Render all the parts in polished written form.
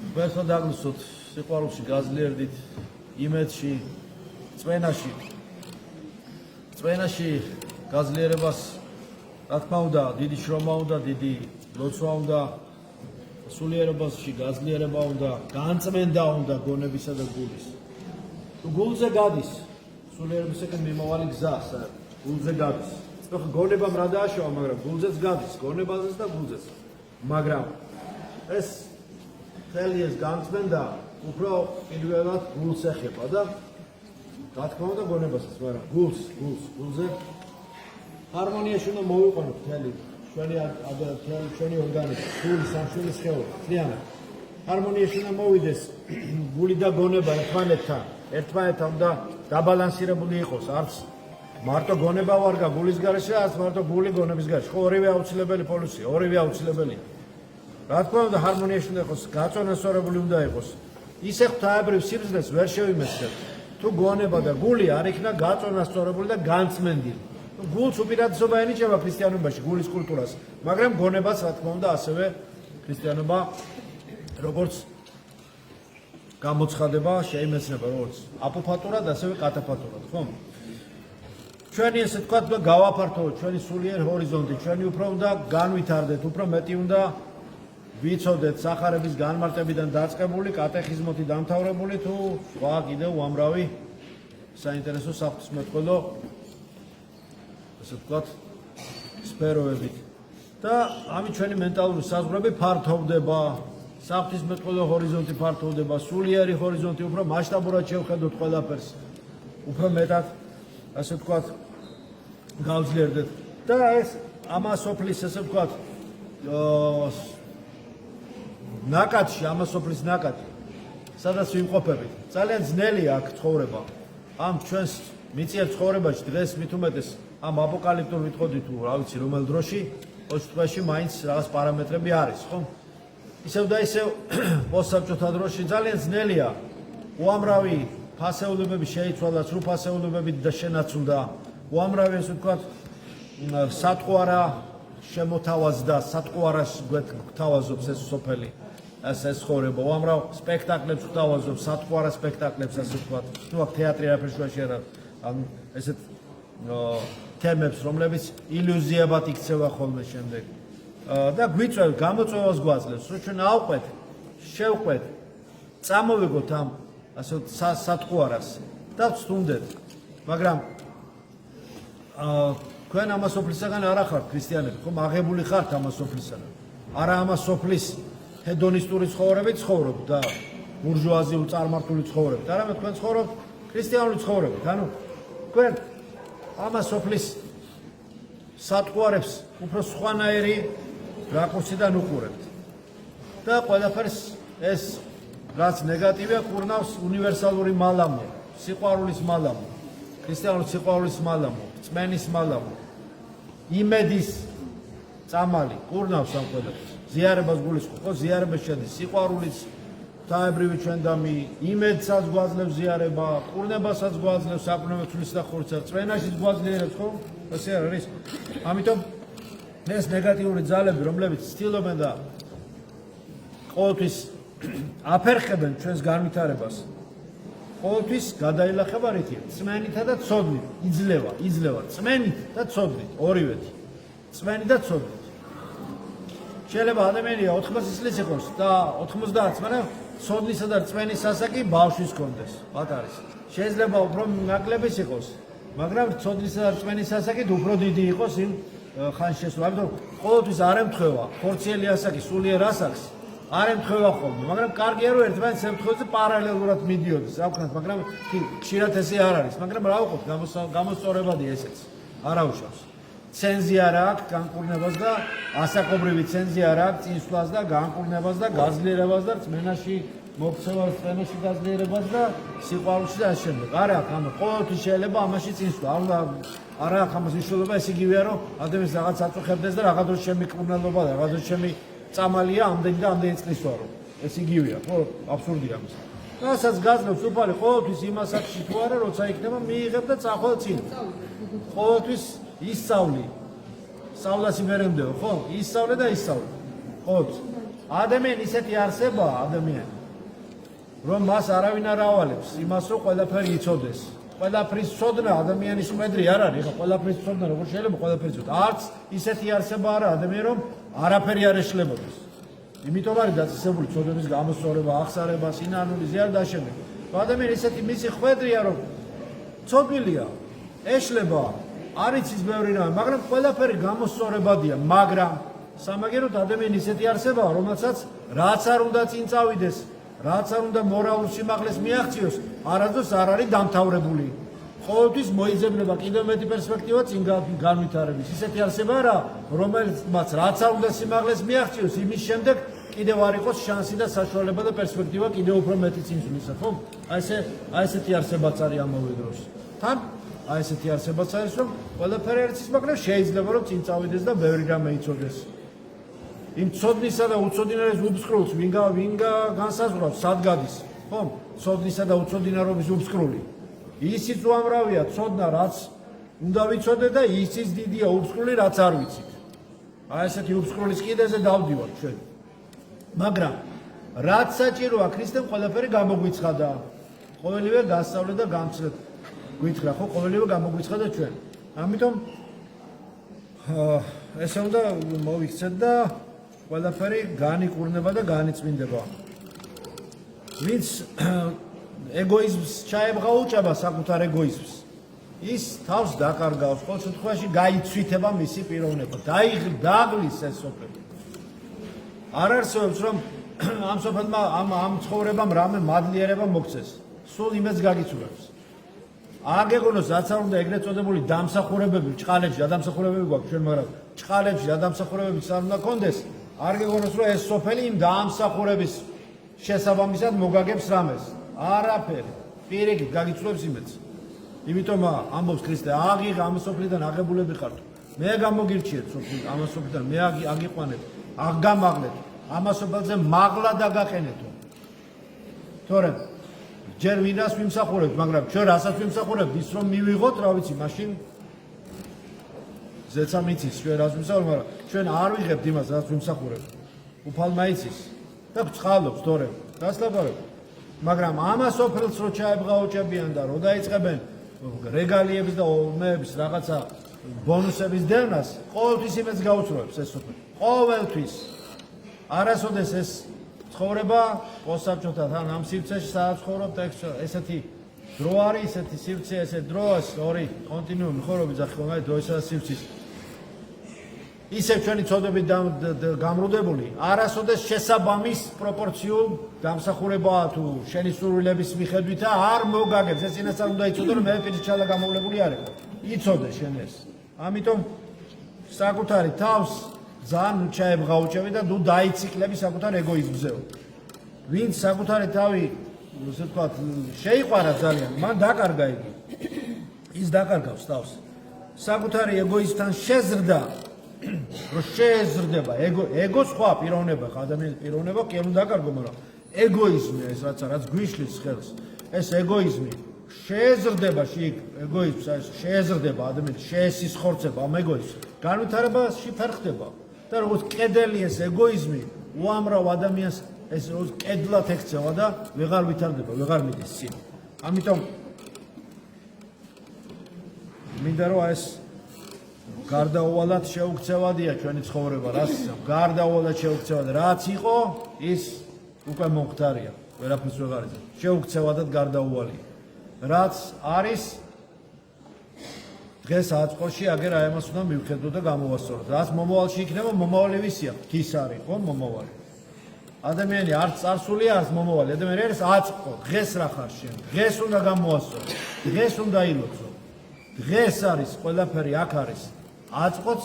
Vērtā daglisot, siqvarusi gazlierdit, imedში, წვენაში gazlierebas, რა თქმა უნდა, დიდი შრომა უნდა, დიდი ლოცვა უნდა, სულიერებაში gazliereba უნდა, განწმენდა უნდა გონებისა და გულის. თუ გულზე გადის, სულიერებისაკენ მიმავალი გზა, გულზე გადის. ხო, გონებამ რა დააშოვა, მაგრამ გულზეც გადის, გონებაზეც და გულზეც. მაგრამ ეს ხელი ეს განწმენდა უფრო პირველად გულს ეხება და რა თქმა უნდა გონებასაც, მაგრამ გულზე ჰარმონიაში უნდა მოვიყვანოთ მთელი ჩვენი ორგანიზმი, გული სამშვილის სხეული, მთლიანად. ჰარმონიაში უნდა მოვიდეს გული და გონება ერთმანეთთან უნდა დაბალანსირებული იყოს, არც მარტო გონება ვარგა გულის გარეშე, არც მარტო გული გონების გარეშე. ხო, ორივე აუცილებელი პოლუსია, ორივე აუცილებელია. რა თქმა უნდა ჰარმონიაში უნდა იყოს, გაწონასწორებული უნდა იყოს. ისე ღვთაებრივ სიბრძნეს ვერ შევიმესხებ. თუ გონება და გული არ იქნა გაწონასწორებული და განწმენდილი. გულს უპირატესობა ენიჭება ქრისტიანობაში, გულის კულტურას, მაგრამ გონებას რა თქმა უნდა ასევე ქრისტიანობა როგორც გამოცხადება შეიმეცნება, როგორც აპოფატურად, ასევე კატაფატურად, ხო? ჩვენი ესე თქვა გავაფართოვოთ ჩვენი სულიერ ჰორიზონტი, ჩვენი უფრო უნდა განვითარდეთ, უფრო მეტი უნდა ვიცოდეთ სახარების განმარტებიდან დაწყებული, კატეხიზმოთი დამთავრებული თუ სხვა კიდევ უამრავი საინტერესო საღვთისმეტყველო ესე ვთქვათ სფეროებით. და ამით ჩვენი მენტალური საზღვრები ფართოვდება, საღვთისმეტყველო ჰორიზონტი ფართოვდება, სულიერი ჰორიზონტი უფრო მასშტაბურად შევხედოთ ყველაფერს, უფრო მეტად ასე ვთქვათ გავძლიერდეთ. და ეს ამასოფლის ესე ვთქვათ ნაკადში, ამასოფლის ნაკადი, სადაც ვიმყოფებით. ძალიან ძნელია აქ ცხოვრება. ამ ჩვენს მიწიერ ცხოვრებაში დღეს მით უმეტეს ამ აპოკალიფტურ ვიტყოდი თუ რა ვიცი რომელ დროში, ყოველთვის მაინც რაღაც პარამეტრები არის, ხო? ისევ და ისევ პოსტსაბჭოთა დროში ძალიან ძნელია. უამრავი ფასეულებები შეიცვალა, სრულ ფასეულებები და შენაცვლდა. უამრავი ესე ვთქვათ სატყვარა შემოთავაზდა, სატყვარას გვთავაზობს ეს სოფელი. ეს ცხოვრება, უამრავ სპექტაკლებს გვთავაზობს, სატყვარა სპექტაკლებს ასე ვთქვათ. ნუ აქ თეატრი არაფერ შუაში არ არის. ანუ ესეთ თემებს, რომლებიც ილუზიებად იქცევა ხოლმე შემდეგ. და გვიწევ გამოწვევას გვაძლევს, რომ ჩვენ ავყვეთ, შევყვეთ, წამოვიგოთ ამ ასე სატყვარას და ვწუნდეთ. მაგრამ თქვენ ამას სოფლისაგან არ ახართ ქრისტიანები, ხომ აღებული ხართ ამას სოფლისაგან. არა ამას სოფლის ჰედონისტური ცხოვრებით ცხოვრობთ და ბურჟუაზიულ წარმართული ცხოვრებით. არამედ თქვენ ცხოვრობთ ქრისტიანული ცხოვრებით. ანუ თქვენ ამას სოფლის სატყვარებს უფრო სხვანაირი რაკურსიდან უყურებთ. და ყველაფერს ეს რაც ნეგატივია კურნავს უნივერსალური მალამო, სიყვარულის მალამო, ქრისტიანული სიყვარულის მალამო, წმენის მალამო, იმედის წამალი კურნავს ამ ყველაფერს. ზიარებას გულისხმობ, ხო, ზიარებას შედის სიყვარულიც, ღვთაებრივი ჩვენდამი, იმედსაც გვაძლევს ზიარება, კურნებასაც გვაძლევს საკურნებელთვის და ხორცსაც, წვენაშიც გვაძლიერებს, ხო? ასე არ არის? ამიტომ ეს ნეგატიური ძალები, რომლებიც ცდილობენ და ყოველთვის აფერხებენ ჩვენს განვითარებას, ყოველთვის გადაილახება რითი? წმენითა და ცოდნით, იძლევა, წმენით და ცოდნით, ორივეთი. წმენი და ცოდნით. შეიძლება ადამიანია 80 წლის იყოს და 90-ს, მაგრამ ცოდნისა და წმენის ასაკი ბავშვის კონდეს, პატარის. შეიძლება უფრო ნაკლებიც იყოს, მაგრამ ცოდნისა და წმენის ასაკით უფრო დიდი იყოს იმ ხანში შესვლა. ამიტომ ყოველთვის არ ემთხვევა ხორციელი ასაკი სულიერ ასაკს, არ ემთხვევა ხოლმე, მაგრამ კარგია რომ ერთმანეთს ემთხვევა პარალელურად მიდიოდეს, რა ვქნათ, მაგრამ ხშირად ესე არ არის, მაგრამ რა ვუყოთ, გამოსწორებადია ესეც, არაუშავს. ცენზია რა აქვს განკურნებას და ასაკობრივი ცენზია რა აქვს წინსვლას და განკურნებას და გაძლიერებას და წმენაში მოქცევას, წმენაში გაძლიერებას და სიყვარულში და ასე შემდეგ. არა აქვს ამას, ყოველთვის შეიძლება ამაში წინსვლა. არა აქვს ამას მნიშვნელობა, ეს იგივეა რომ ადამიანს რაღაც აწუხებდეს და რაღაც დროს შემიკურნელობა და რაღაც დროს წამალია ამდენი და ამდენი წლის ვარო. ეს იგივეა, ხო, აბსურდია ამის. რასაც გაძლევს უფალი ყოველთვის იმ ასაკში თუ არა, როცა იქნება მიიღებ და წახვალ წინ. ყოველთვის ისწავლი. სწავლას იმერემდეო, ხო? ისწავლე და ისწავლე. ხო? ადამიანი ისეთი არსებაა, ადამიანი რომ მას არავინ არ ავალებს იმას, რომ ყველაფერი იცოდეს. ყველაფრის ცოდნა ადამიანის ყვედრი არ არის, ხო, ყველაფრის ცოდნა როგორ შეიძლება ყველაფერი ცოდნა. არც ისეთი არსება არა ადამიანი, რომ არაფერი არ ეშლებოდეს. იმიტომ არის დაწესებული ცოდნების გამოსწორება, აღსარება, სინანული, ზიარდაშები. ადამიანი ისეთი მისი ყვედრია, რომ ცოდვილია, ეშლება, არ იცის ბევრი რამე, მაგრამ ყველაფერი გამოსწორებადია, მაგრამ სამაგეროდ ადამიანი ისეთი არსებაა, რომელსაც რაც არ უნდა წინ წავიდეს, რაც არ უნდა მორალურ სიმაღლეს მიაღწიოს, არასდროს არ არის დამთავრებული. ყოველთვის მოიძებნება კიდევ მეტი პერსპექტივა წინ განვითარების. ისეთი არსება არა, რომელმაც რაც არ უნდა სიმაღლეს მიაღწიოს, იმის შემდეგ კიდევ არ იყოს შანსი და საშუალება და პერსპექტივა კიდევ უფრო მეტი წინ ზრდისა, ხო? აი ესეთი არსებაც არის ამავე დროს. თან აი ესეთი არსებაც არის, რომ ყველაფერი არ იცის, მაგრამ შეიძლება რომ წინ წავიდეს და ბევრი რამე იცოდეს. იმ ცოდნისა და უცოდინარობის უბსკრულს ვინ განსაზღვრავს, სად გადის, ხო? ცოდნისა და უცოდინარობის უბსკრული. ისიც უამრავია ცოდნა, რაც უნდა ვიცოდე და ისიც დიდია უბსკრული, რაც არ ვიცით. აი ესეთი უბსკრულის კიდეზე დავდივართ ჩვენ. მაგრამ რაც საჭიროა ქრისტემ ყველაფერი გამოგვიცხადა. ყოველივე გასწავლეთ და გამცლეთ. გითხრა ხო, ყოველივე გამოგვიცხადა ჩვენ. ამიტომ ესე უნდა მოვიქცეთ და ყველაფერი განიკურნება და განიწმინდება. ვინც ეგოიზმს ჩაებღაუჭება საკუთარ ეგოიზმს, ის თავს დაკარგავს, ყოველ შემთხვევაში გაიცვითება მისი პიროვნება, დააღლის ეს სოფელი. არ არსებობს რომ ამ სოფელმა ამ ცხოვრებამ რამე მადლიერება მოგცეს, სულ იმედს გაგიცურებს. არ გეგონოს რაც არ უნდა ეგრეთ წოდებული დამსახურებები, ჭყალებში დამსახურებები გვაქვს ჩვენ, მაგრამ ჭყალებში დამსახურებები არ უნდა კონდეს. არ გეგონოს რომ ეს სოფელი იმ დამსახურების შესაბამისად მოგაგებს რამეს. არაფერი. პირიქით გაგიცურებს იმედს. იმიტომ ამბობს ქრისტე, აღიღ ამ სოფლიდან აღებულები ხართ. მე გამოგირჩიეთ ამ სოფლიდან, მე აგიყვანეთ, აღგამაღლეთ, ამ სოფელზე მაღლა დაგაყენეთო. თორემ ჯერ ვინას ვიმსახურებთ, მაგრამ ჩვენ რასაც ვიმსახურებთ, ის რომ მივიღოთ, რა ვიცი, მაშინ ზეცამ იცის ჩვენ რას ვიმსახურებთ, მაგრამ ჩვენ არ ვიღებთ იმას, რაც ვიმსახურებთ. უფალმა იცის და გწყალობს თორემ. რას ლაპარაკობ? მაგრამ ამას სოფელს რო ჩაებღაუჭებიან და რო დაიწყებენ რეგალიების და ომების რაღაცა ბონუსების დევნას, ყოველთვის იმედს გაუცროებს ეს სოფელი. ყოველთვის. არასოდეს ეს ცხოვრება პოსტსაბჭოთა თან ამ სივრცეში სადაც ცხოვრობთ, ესეთი დრო არის, ესეთი სივრცე, ესეთი დროა, ორი კონტინუუმი ხორობი ძახილობთ დროისა და სივრცის. ისევ ჩვენი ცოდნებით გამრუდებული, არასოდეს შესაბამის პროპორციულ დამსახურებაა თუ შენი სურვილების მიხედვით არ მოგაგებს. ეს წინასწარ უნდა იცოდე, რომ მე პირის ჩალა გამოვლებული არ იყო. იცოდე შენ ეს. ამიტომ საკუთარი თავს ძალიან ჩაებღაუჭები და ნუ დაიციკლები საკუთარ ეგოიზმზე. ვინც საკუთარი თავი, ასე ვთქვათ, შეიყვარა ძალიან, მან დაკარგა იგი. ის დაკარგავს თავს. საკუთარი ეგოიზმთან შეზრდა, რომ შეეზრდება ეგო სხვა პიროვნება, ადამიანის პიროვნება კი არ უნდა დაკარგო, მაგრამ ეგოიზმი ეს რაც გვიშლის ხელს, ეს ეგოიზმი შეეზრდება ეგოიზმს, შეეზრდება ადამიანს, შეესისხორცება ამ ეგოიზმს, განვითარებაში ფერხდება. და როგორც კედელი ეს ეგოიზმი უამრავ ადამიანს ეს როგორც კედლად ექცევა და ვეღარ ვითარდება, ვეღარ მიდის წინ. ამიტომ მინდა რომ ეს გარდაუვალად შეუქცევადია ჩვენი ცხოვრება, რას გარდაუვალად შეუქცევადი, რაც იყო, ის უკვე მომხდარია, ვერაფერს ვეღარ იცი. შეუქცევადად გარდაუვალია. რაც არის დღეს აწყოში აგერ აი ამას უნდა მივხედოთ და გამოვასწოროთ. რაც მომავალში იქნება, მომავალი ვისია? ღვთის არის, ხო, მომავალი. ადამიანი არც წარსულია, არც მომავალი. ადამიანი არის აწყო, დღეს რა ხარ შენ? დღეს უნდა გამოვასწორო. დღეს უნდა ილოცო. დღეს არის ყველაფერი აქ არის. აწყოც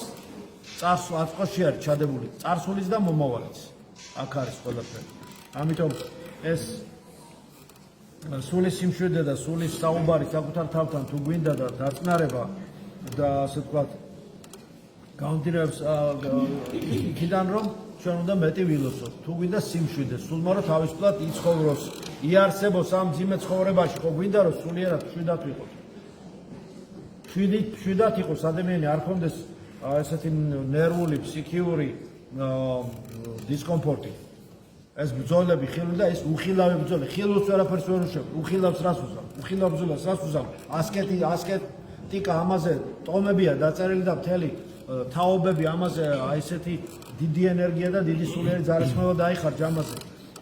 აწყოში არის ჩადებული წარსულის და მომავალის. აქ არის ყველაფერი. ამიტომ ეს სულის სიმშვიდე და სულის საუბარი საკუთარ თავთან თუ გვინდა და დაწნარება და ასე ვთქვათ გამომდინარეობს იქიდან რომ ჩვენ უნდა მეტი ვილოცოთ. თუ გვინდა სიმშვიდე, სულმა რომ თავისუფლად იცხოვროს, იარსებოს ამ ძიმე ცხოვრებაში, ხო გვინდა რომ სულიერად მშვიდად ვიყოთ. მშვიდად იყოს ადამიანი, არ ქონდეს ესეთი ნერვული, ფსიქიური დისკომფორტი. ეს ბრძოლები ხილული და ეს უხილავი ბრძოლა. ხილულს ვერაფერს ვერ უშვებ. უხილავს რას უზამ? უხილავ ბრძოლას რას უზამ? ასკეტიკა ამაზე ტომებია დაწერილი და მთელი თაობები ამაზე აი ესეთი დიდი ენერგია და დიდი სულიერი ძალისხმევა დაიხარჯა ამაზე.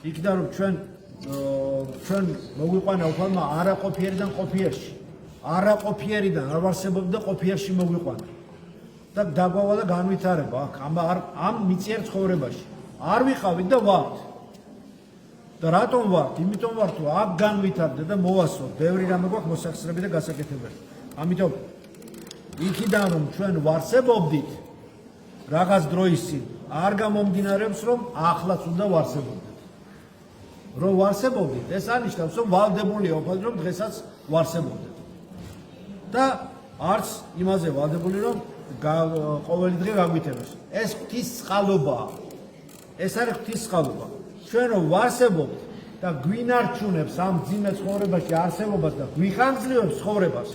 იქიდან რომ ჩვენ მოგვიყვანა უფალმა არაყოფიერიდან ყოფიერში. არაყოფიერიდან არ ვარსებობდა ყოფიერში მოგვიყვანა. და დაგვავალა განვითარება აქ ამ მიწიერ ცხოვრებაში. არ ვიყავით და ვართ. და რატომ ვართ? იმიტომ ვართ, რომ აქ განვითარდა და მოვასწრო. ბევრი რამე გვაქვს მოსახსრები და გასაკეთებელი. ამიტომ იქიდან რომ ჩვენ ვარსებობდით რაღაც დროის წინ, არ გამომდინარეობს, რომ ახლაც უნდა ვარსებობდით. რომ ვარსებობდით, ეს არნიშნავს, რომ ვალდებულია უფალ რომ დღესაც ვარსებობდით. და არც იმაზე ვალდებული, რომ ყოველი დღე გავვითაროს. ეს ღვთის წყალობაა. ეს არის ღვთის წყალობა. ჩვენ რომ ვარსებობთ და გვინარჩუნებს ამ ძიმე ცხოვრებაში არსებობას და გვიხანგრძლივებს ცხოვრებას,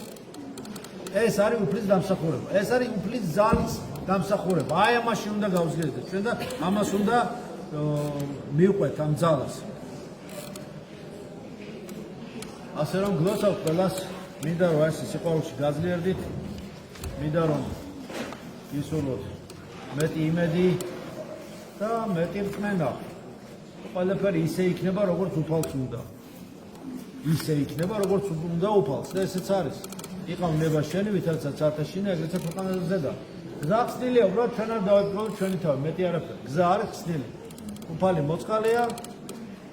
ეს არის უფლის დამსახურება. ეს არის უფლის ძალის დამსახურება. აი ამაში უნდა გავზრდეთ ჩვენ და ამას უნდა მივყვეთ ამ ძალას. ასე რომ გლოცავთ ყველას, მინდა რომ ეს სიყვარულში გაძლიერდით, მინდა რომ ისურვოთ მეტი იმედი და მეტი რწმენა. ყველაფერი ისე იქნება, როგორც უფალს უნდა. ისე იქნება, როგორც უნდა უფალს და ესეც არის. იყავ ნება შენი, ვითარცაც ათაშინა, ეგრეცაც ქვეყანაზე ზედა. გზა ხსნილია, უბრალოდ ჩვენ არ დავიბრუნოთ ჩვენი თავი, მეტი არაფერი. გზა არის ხსნილი. უფალი მოწყალია,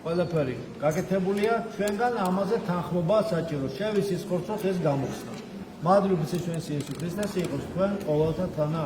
ყველაფერი გაკეთებულია, ჩვენგან ამაზე თანხმობა საჭირო. შევისის ხორცოს ეს გამოხსნა. მადლობთ ჩვენს იესო ქრისტეს, იყოს თქვენ ყოველთა თანა.